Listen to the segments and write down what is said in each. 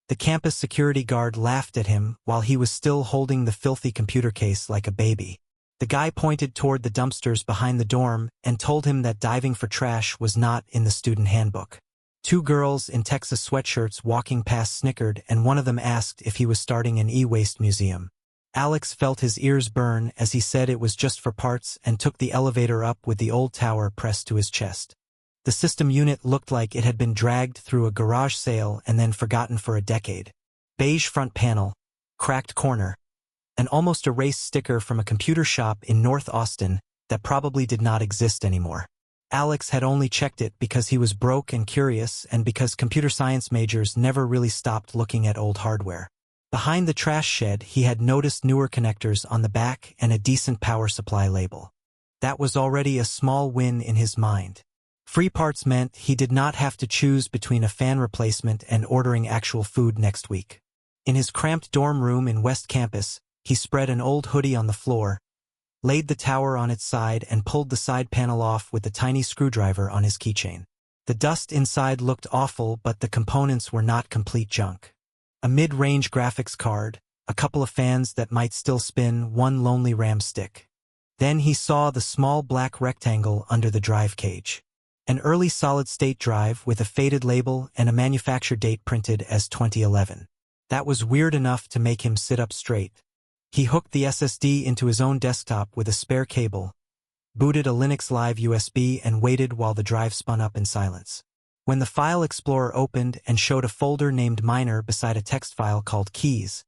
The campus security guard laughed at him while he was still holding the filthy computer case like a baby. The guy pointed toward the dumpsters behind the dorm and told him that diving for trash was not in the student handbook. Two girls in Texas sweatshirts walking past snickered, and one of them asked if he was starting an e-waste museum. Alex felt his ears burn as he said it was just for parts and took the elevator up with the old tower pressed to his chest. The system unit looked like it had been dragged through a garage sale and then forgotten for a decade. Beige front panel, cracked corner, an almost erased sticker from a computer shop in North Austin that probably did not exist anymore. Alex had only checked it because he was broke and curious, and because computer science majors never really stopped looking at old hardware. Behind the trash shed, he had noticed newer connectors on the back and a decent power supply label. That was already a small win in his mind. Free parts meant he did not have to choose between a fan replacement and ordering actual food next week. In his cramped dorm room in West Campus, he spread an old hoodie on the floor, laid the tower on its side, and pulled the side panel off with a tiny screwdriver on his keychain. The dust inside looked awful, but the components were not complete junk. A mid-range graphics card, a couple of fans that might still spin, one lonely RAM stick. Then he saw the small black rectangle under the drive cage. An early solid-state drive with a faded label and a manufacture date printed as 2011. That was weird enough to make him sit up straight. He hooked the SSD into his own desktop with a spare cable, booted a Linux Live USB, and waited while the drive spun up in silence. When the File Explorer opened and showed a folder named Miner beside a text file called Keys,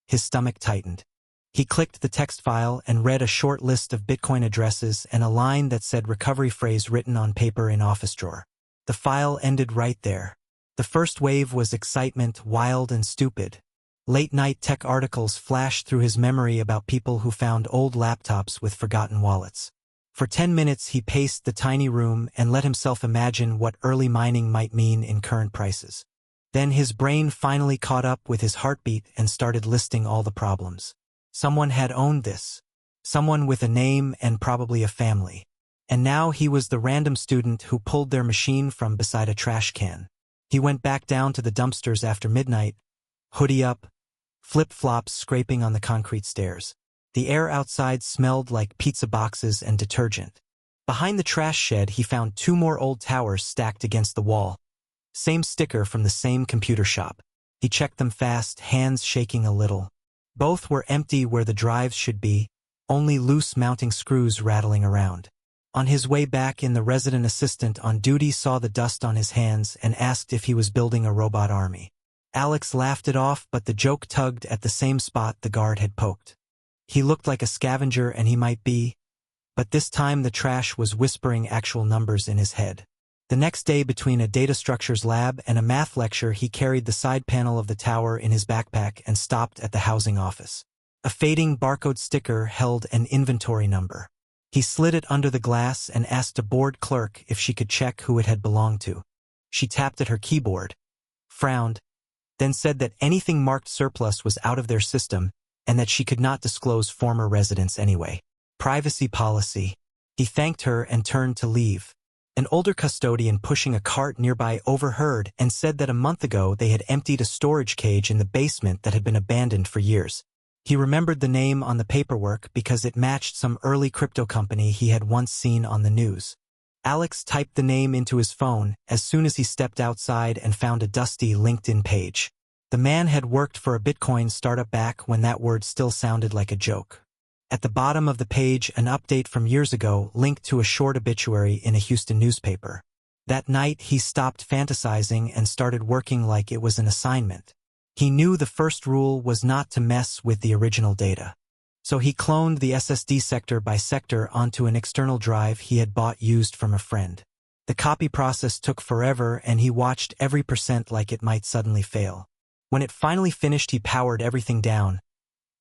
his stomach tightened. He clicked the text file and read a short list of Bitcoin addresses and a line that said recovery phrase written on paper in office drawer. The file ended right there. The first wave was excitement, wild and stupid. Late-night tech articles flashed through his memory about people who found old laptops with forgotten wallets. For 10 minutes he paced the tiny room and let himself imagine what early mining might mean in current prices. Then his brain finally caught up with his heartbeat and started listing all the problems. Someone had owned this. Someone with a name and probably a family. And now he was the random student who pulled their machine from beside a trash can. He went back down to the dumpsters after midnight, hoodie up, flip-flops scraping on the concrete stairs. The air outside smelled like pizza boxes and detergent. Behind the trash shed he found two more old towers stacked against the wall. Same sticker from the same computer shop. He checked them fast, hands shaking a little. Both were empty where the drives should be, only loose mounting screws rattling around. On his way back in, the resident assistant on duty saw the dust on his hands and asked if he was building a robot army. Alex laughed it off, but the joke tugged at the same spot the guard had poked. He looked like a scavenger, and he might be, but this time the trash was whispering actual numbers in his head. The next day, between a data structures lab and a math lecture, he carried the side panel of the tower in his backpack and stopped at the housing office. A fading barcode sticker held an inventory number. He slid it under the glass and asked a bored clerk if she could check who it had belonged to. She tapped at her keyboard, frowned, then said that anything marked surplus was out of their system and that she could not disclose former residents anyway. Privacy policy. He thanked her and turned to leave. An older custodian pushing a cart nearby overheard and said that a month ago they had emptied a storage cage in the basement that had been abandoned for years. He remembered the name on the paperwork because it matched some early crypto company he had once seen on the news. Alex typed the name into his phone as soon as he stepped outside and found a dusty LinkedIn page. The man had worked for a Bitcoin startup back when that word still sounded like a joke. At the bottom of the page, an update from years ago linked to a short obituary in a Houston newspaper. That night, he stopped fantasizing and started working like it was an assignment. He knew the first rule was not to mess with the original data. So he cloned the SSD sector by sector onto an external drive he had bought used from a friend. The copy process took forever, and he watched every percent like it might suddenly fail. When it finally finished, he powered everything down,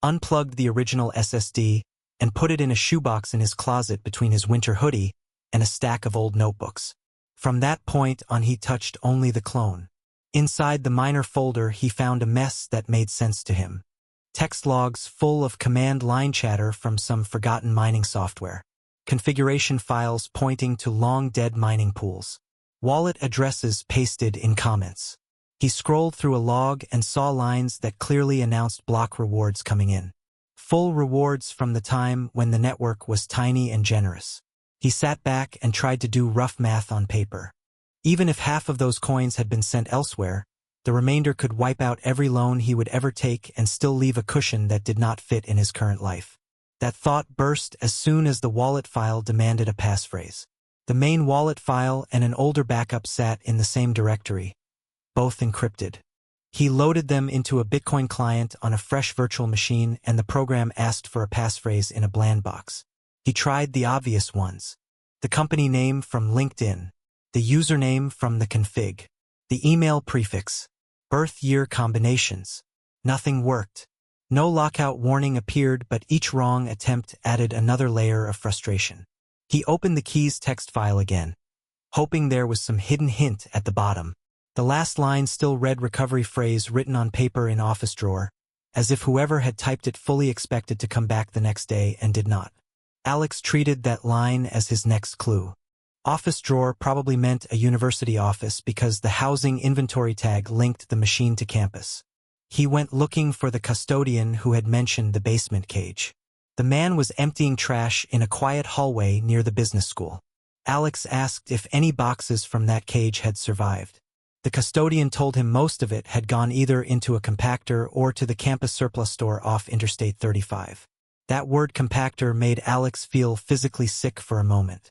unplugged the original SSD, and put it in a shoebox in his closet between his winter hoodie and a stack of old notebooks. From that point on, he touched only the clone. Inside the Miner folder, he found a mess that made sense to him. Text logs full of command line chatter from some forgotten mining software. Configuration files pointing to long-dead mining pools. Wallet addresses pasted in comments. He scrolled through a log and saw lines that clearly announced block rewards coming in. Full rewards from the time when the network was tiny and generous. He sat back and tried to do rough math on paper. Even if half of those coins had been sent elsewhere, the remainder could wipe out every loan he would ever take and still leave a cushion that did not fit in his current life. That thought burst as soon as the wallet file demanded a passphrase. The main wallet file and an older backup sat in the same directory, both encrypted. He loaded them into a Bitcoin client on a fresh virtual machine, and the program asked for a passphrase in a bland box. He tried the obvious ones. The company name from LinkedIn, the username from the config, the email prefix, birth year combinations. Nothing worked. No lockout warning appeared, but each wrong attempt added another layer of frustration. He opened the keys text file again, hoping there was some hidden hint at the bottom. The last line still read recovery phrase written on paper in office drawer, as if whoever had typed it fully expected to come back the next day and did not. Alex treated that line as his next clue. Office drawer probably meant a university office because the housing inventory tag linked the machine to campus. He went looking for the custodian who had mentioned the basement cage. The man was emptying trash in a quiet hallway near the business school. Alex asked if any boxes from that cage had survived. The custodian told him most of it had gone either into a compactor or to the campus surplus store off Interstate 35. That word compactor made Alex feel physically sick for a moment.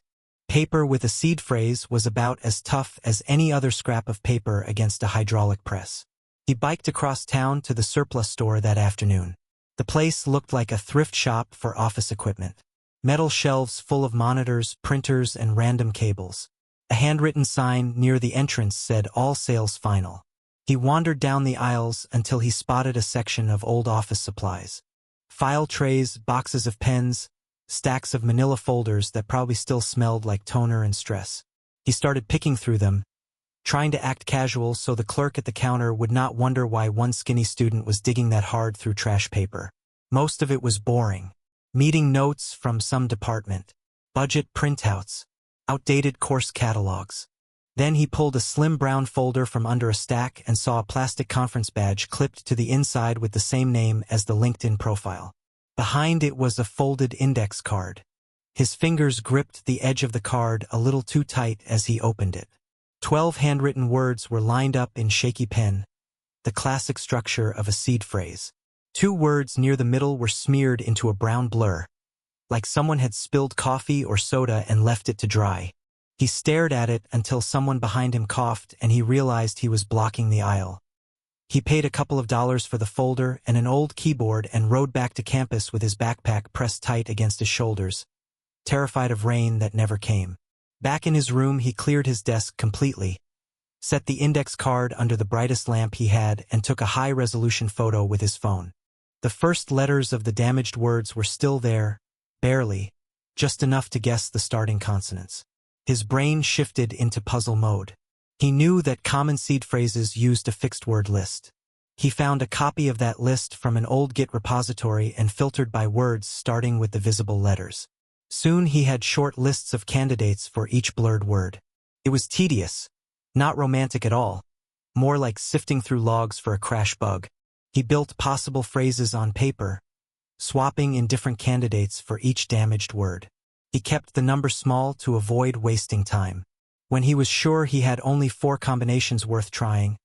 Paper with a seed phrase was about as tough as any other scrap of paper against a hydraulic press. He biked across town to the surplus store that afternoon. The place looked like a thrift shop for office equipment. Metal shelves full of monitors, printers, and random cables. A handwritten sign near the entrance said "All sales final." He wandered down the aisles until he spotted a section of old office supplies. File trays, boxes of pens, stacks of manila folders that probably still smelled like toner and stress. He started picking through them, trying to act casual so the clerk at the counter would not wonder why one skinny student was digging that hard through trash paper. Most of it was boring. Meeting notes from some department, budget printouts, outdated course catalogs. Then he pulled a slim brown folder from under a stack and saw a plastic conference badge clipped to the inside with the same name as the LinkedIn profile. Behind it was a folded index card. His fingers gripped the edge of the card a little too tight as he opened it. 12 handwritten words were lined up in shaky pen, the classic structure of a seed phrase. 2 words near the middle were smeared into a brown blur, like someone had spilled coffee or soda and left it to dry. He stared at it until someone behind him coughed and he realized he was blocking the aisle. He paid a couple of dollars for the folder and an old keyboard and rode back to campus with his backpack pressed tight against his shoulders, terrified of rain that never came. Back in his room, he cleared his desk completely, set the index card under the brightest lamp he had, and took a high-resolution photo with his phone. The first letters of the damaged words were still there, barely, just enough to guess the starting consonants. His brain shifted into puzzle mode. He knew that common seed phrases used a fixed word list. He found a copy of that list from an old Git repository and filtered by words starting with the visible letters. Soon he had short lists of candidates for each blurred word. It was tedious, not romantic at all, more like sifting through logs for a crash bug. He built possible phrases on paper, swapping in different candidates for each damaged word. He kept the number small to avoid wasting time. When he was sure he had only 4 combinations worth trying,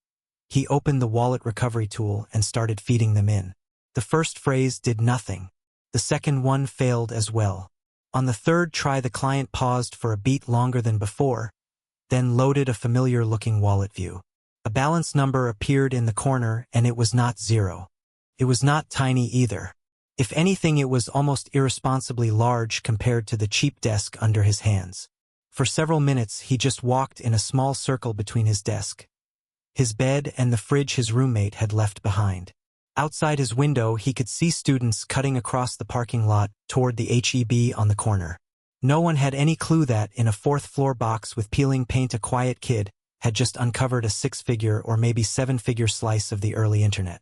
he opened the wallet recovery tool and started feeding them in. The first phrase did nothing. The second one failed as well. On the third try, the client paused for a beat longer than before, then loaded a familiar-looking wallet view. A balance number appeared in the corner, and it was not 0. It was not tiny either. If anything, it was almost irresponsibly large compared to the cheap desk under his hands. For several minutes, he just walked in a small circle between his desk, his bed, and the fridge his roommate had left behind. Outside his window, he could see students cutting across the parking lot toward the H-E-B on the corner. No one had any clue that, in a 4th-floor box with peeling paint, a quiet kid had just uncovered a 6-figure or maybe 7-figure slice of the early internet.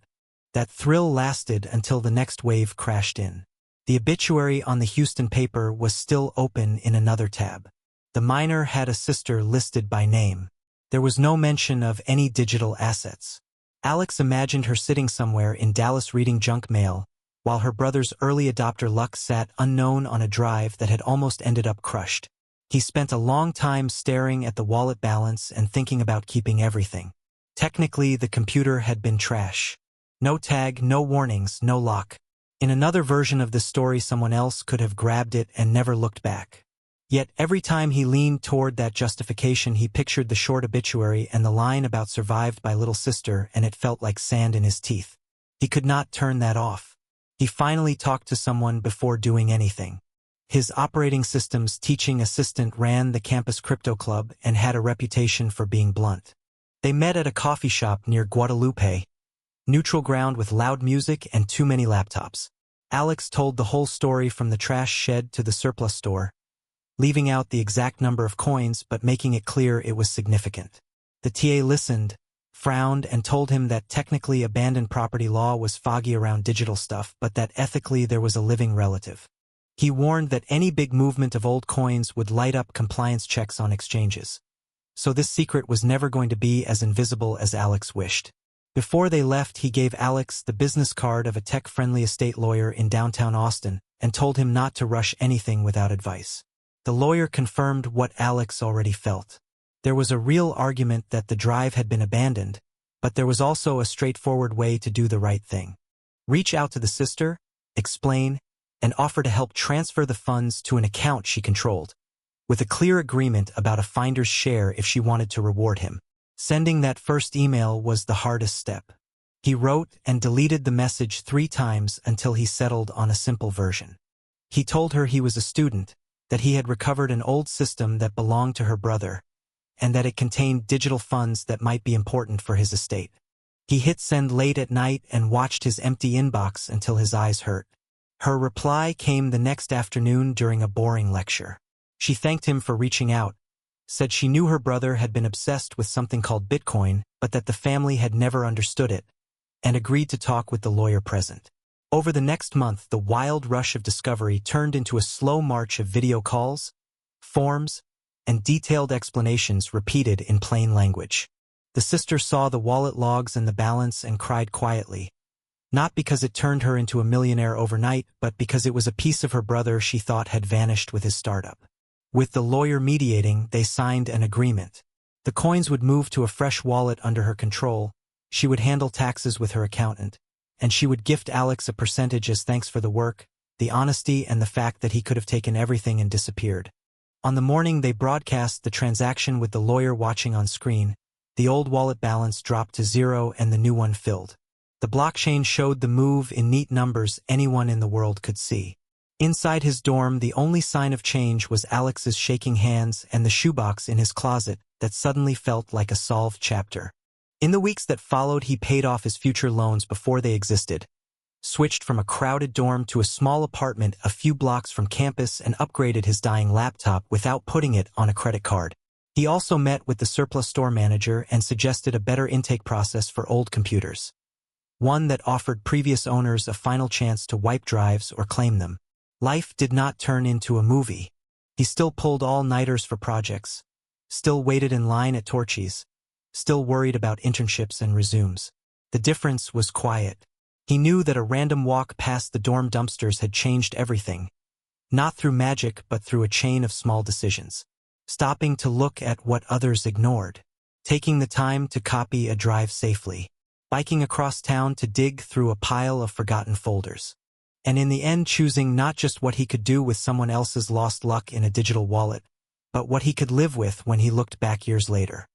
That thrill lasted until the next wave crashed in. The obituary on the Houston paper was still open in another tab. The miner had a sister listed by name. There was no mention of any digital assets. Alex imagined her sitting somewhere in Dallas reading junk mail, while her brother's early adopter Luck sat unknown on a drive that had almost ended up crushed. He spent a long time staring at the wallet balance and thinking about keeping everything. Technically, the computer had been trash. No tag, no warnings, no lock. In another version of the story, someone else could have grabbed it and never looked back. Yet every time he leaned toward that justification, he pictured the short obituary and the line about survived by little sister, and it felt like sand in his teeth. He could not turn that off. He finally talked to someone before doing anything. His operating systems teaching assistant ran the campus crypto club and had a reputation for being blunt. They met at a coffee shop near Guadalupe, neutral ground with loud music and too many laptops. Alex told the whole story from the trash shed to the surplus store, leaving out the exact number of coins but making it clear it was significant. The TA listened, frowned, and told him that technically abandoned property law was foggy around digital stuff, but that ethically there was a living relative. He warned that any big movement of old coins would light up compliance checks on exchanges. So this secret was never going to be as invisible as Alex wished. Before they left, he gave Alex the business card of a tech-friendly estate lawyer in downtown Austin and told him not to rush anything without advice. The lawyer confirmed what Alex already felt. There was a real argument that the drive had been abandoned, but there was also a straightforward way to do the right thing. Reach out to the sister, explain, and offer to help transfer the funds to an account she controlled, with a clear agreement about a finder's share if she wanted to reward him. Sending that first email was the hardest step. He wrote and deleted the message 3 times until he settled on a simple version. He told her he was a student, that he had recovered an old system that belonged to her brother, and that it contained digital funds that might be important for his estate. He hit send late at night and watched his empty inbox until his eyes hurt. Her reply came the next afternoon during a boring lecture. She thanked him for reaching out, said she knew her brother had been obsessed with something called Bitcoin, but that the family had never understood it, and agreed to talk with the lawyer present. Over the next month, the wild rush of discovery turned into a slow march of video calls, forms, and detailed explanations repeated in plain language. The sister saw the wallet logs and the balance and cried quietly, not because it turned her into a millionaire overnight, but because it was a piece of her brother she thought had vanished with his startup. With the lawyer mediating, they signed an agreement. The coins would move to a fresh wallet under her control, she would handle taxes with her accountant, and she would gift Alex a percentage as thanks for the work, the honesty, and the fact that he could have taken everything and disappeared. On the morning they broadcast the transaction with the lawyer watching on screen, the old wallet balance dropped to 0 and the new one filled. The blockchain showed the move in neat numbers anyone in the world could see. Inside his dorm, the only sign of change was Alex's shaking hands and the shoebox in his closet that suddenly felt like a solved chapter. In the weeks that followed, he paid off his future loans before they existed, switched from a crowded dorm to a small apartment a few blocks from campus, and upgraded his dying laptop without putting it on a credit card. He also met with the surplus store manager and suggested a better intake process for old computers, one that offered previous owners a final chance to wipe drives or claim them. Life did not turn into a movie. He still pulled all-nighters for projects, still waited in line at Torchy's, still worried about internships and resumes. The difference was quiet. He knew that a random walk past the dorm dumpsters had changed everything, not through magic but through a chain of small decisions. Stopping to look at what others ignored, taking the time to copy a drive safely, biking across town to dig through a pile of forgotten folders, and in the end choosing not just what he could do with someone else's lost luck in a digital wallet, but what he could live with when he looked back years later.